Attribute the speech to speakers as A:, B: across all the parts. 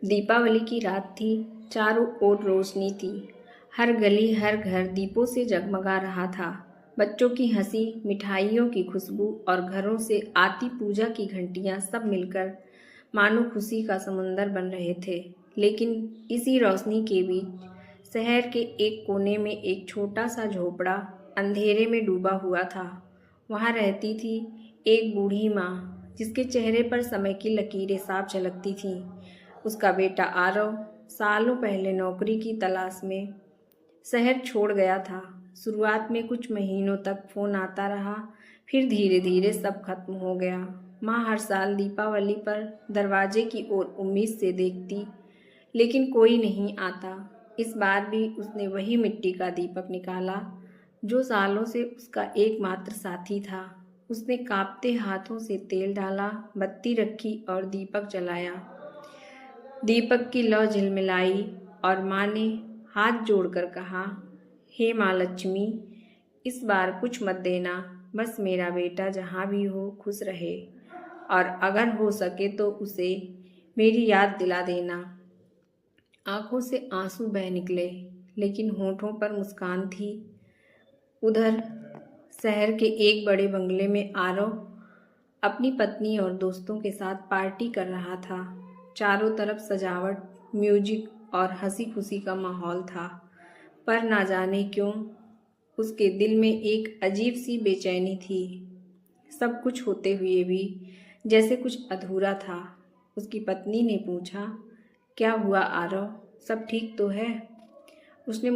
A: दीपावली की रात थी। चारों ओर रोशनी थी। हर गली हर घर दीपों से जगमगा रहा था। बच्चों की हंसी, मिठाइयों की खुशबू और घरों से आती पूजा की घंटियां सब मिलकर मानो खुशी का समुंदर बन रहे थे। लेकिन इसी रोशनी के बीच शहर के एक कोने में एक छोटा सा झोपड़ा अंधेरे में डूबा हुआ था। वहाँ रहती थी एक बूढ़ी माँ, जिसके चेहरे पर समय की लकीरें साफ झलकती थीं। उसका बेटा आरव सालों पहले नौकरी की तलाश में शहर छोड़ गया था। शुरुआत में कुछ महीनों तक फोन आता रहा, फिर धीरे धीरे सब खत्म हो गया। माँ हर साल दीपावली पर दरवाजे की ओर उम्मीद से देखती, लेकिन कोई नहीं आता। इस बार भी उसने वही मिट्टी का दीपक निकाला जो सालों से उसका एकमात्र साथी था। उसने कांपते हाथों से तेल डाला, बत्ती रखी और दीपक जलाया। दीपक की लौ झिलमिलाई और माँ ने हाथ जोड़कर कहा, हे माँ लक्ष्मी, इस बार कुछ मत देना, बस मेरा बेटा जहाँ भी हो खुश रहे, और अगर हो सके तो उसे मेरी याद दिला देना। आंखों से आंसू बह निकले, लेकिन होठों पर मुस्कान थी। उधर शहर के एक बड़े बंगले में आरव अपनी पत्नी और दोस्तों के साथ पार्टी कर रहा था। चारों तरफ सजावट, म्यूजिक और हंसी खुशी का माहौल था, पर ना जाने क्यों उसके दिल में एक अजीब सी बेचैनी थी। सब कुछ होते हुए भी जैसे कुछ अधूरा था। उसकी पत्नी ने पूछा, क्या हुआ आरव, सब ठीक तो है? उसने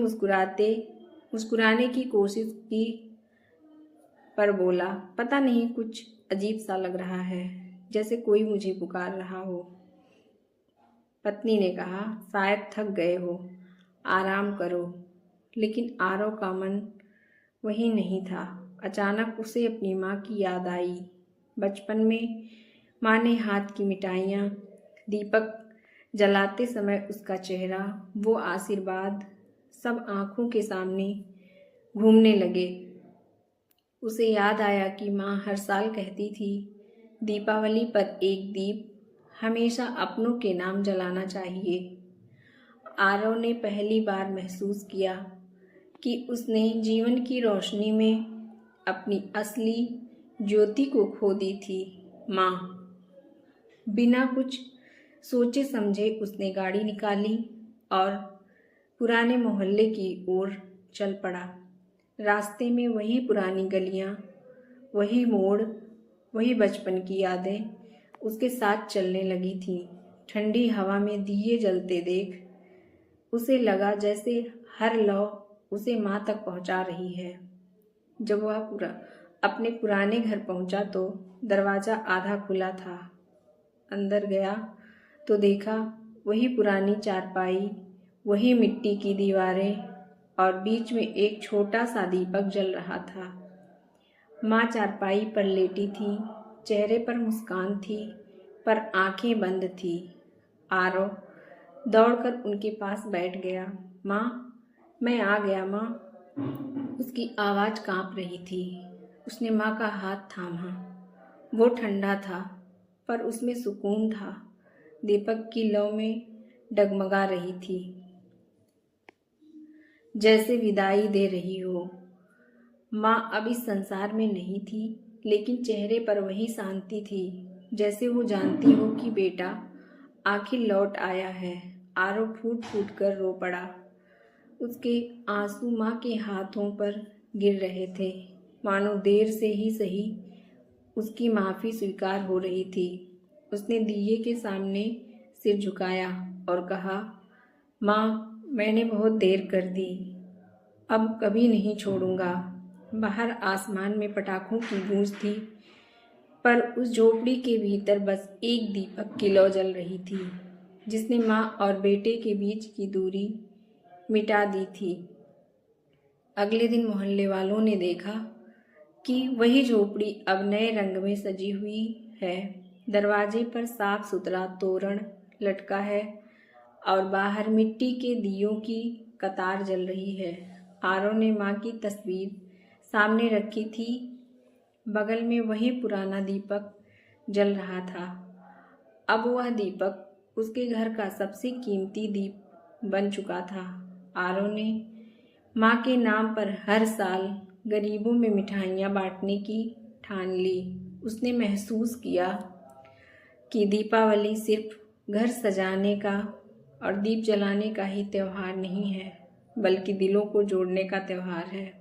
A: मुस्कुराने की कोशिश की, पर बोला, पता नहीं, कुछ अजीब सा लग रहा है, जैसे कोई मुझे पुकार रहा हो। पत्नी ने कहा, शायद थक गए हो, आराम करो। लेकिन आरव का मन वही नहीं था। अचानक उसे अपनी माँ की याद आई। बचपन में माँ ने हाथ की मिठाइयाँ, दीपक जलाते समय उसका चेहरा, वो आशीर्वाद सब आँखों के सामने घूमने लगे। उसे याद आया कि माँ हर साल कहती थी, दीपावली पर एक दीप हमेशा अपनों के नाम जलाना चाहिए। आरव ने पहली बार महसूस किया कि उसने जीवन की रोशनी में अपनी असली ज्योति को खो दी थी। माँ, बिना कुछ सोचे समझे उसने गाड़ी निकाली और पुराने मोहल्ले की ओर चल पड़ा। रास्ते में वही पुरानी गलियाँ, वही मोड़, वही बचपन की यादें उसके साथ चलने लगी थी। ठंडी हवा में दिए जलते देख उसे लगा जैसे हर लौ उसे माँ तक पहुँचा रही है। जब वह अपने पुराने घर पहुँचा तो दरवाज़ा आधा खुला था। अंदर गया तो देखा वही पुरानी चारपाई, वही मिट्टी की दीवारें और बीच में एक छोटा सा दीपक जल रहा था। माँ चारपाई पर लेटी थी, चेहरे पर मुस्कान थी, पर आंखें बंद थी। आरव दौड़कर उनके पास बैठ गया। माँ, मैं आ गया माँ। उसकी आवाज़ कांप रही थी। उसने माँ का हाथ थामा। वो ठंडा था, पर उसमें सुकून था। दीपक की लौ में डगमगा रही थी, जैसे विदाई दे रही हो। माँ अब इस संसार में नहीं थी, लेकिन चेहरे पर वही शांति थी, जैसे वो जानती हो कि बेटा आखिर लौट आया है। आरव फूट फूट कर रो पड़ा। उसके आंसू माँ के हाथों पर गिर रहे थे, मानो देर से ही सही उसकी माफ़ी स्वीकार हो रही थी। उसने दिए के सामने सिर झुकाया और कहा, माँ, मैंने बहुत देर कर दी, अब कभी नहीं छोड़ूंगा। बाहर आसमान में पटाखों की गूंज थी, पर उस झोपड़ी के भीतर बस एक दीपक की लौ जल रही थी, जिसने माँ और बेटे के बीच की दूरी मिटा दी थी। अगले दिन मोहल्ले वालों ने देखा कि वही झोपड़ी अब नए रंग में सजी हुई है। दरवाजे पर साफ सुथरा तोरण लटका है और बाहर मिट्टी के दियों की कतार जल रही है। आरव ने माँ की तस्वीर सामने रखी थी, बगल में वही पुराना दीपक जल रहा था। अब वह दीपक उसके घर का सबसे कीमती दीप बन चुका था। आरव ने माँ के नाम पर हर साल गरीबों में मिठाइयाँ बांटने की ठान ली। उसने महसूस किया कि दीपावली सिर्फ घर सजाने का और दीप जलाने का ही त्यौहार नहीं है, बल्कि दिलों को जोड़ने का त्यौहार है।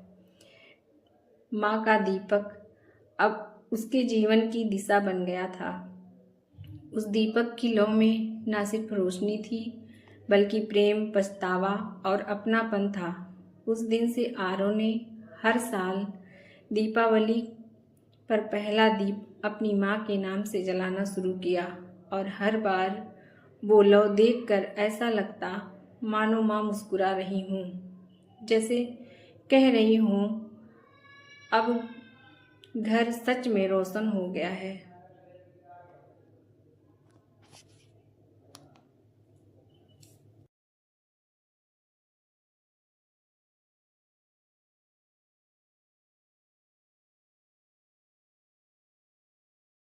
A: माँ का दीपक अब उसके जीवन की दिशा बन गया था। उस दीपक की लौ में न सिर्फ रोशनी थी, बल्कि प्रेम, पछतावा और अपनापन था। उस दिन से आरव ने हर साल दीपावली पर पहला दीप अपनी माँ के नाम से जलाना शुरू किया और हर बार वो लौ देखकर ऐसा लगता मानो माँ मुस्कुरा रही हूँ, जैसे कह रही हूँ अब घर सच में रोशन हो गया है।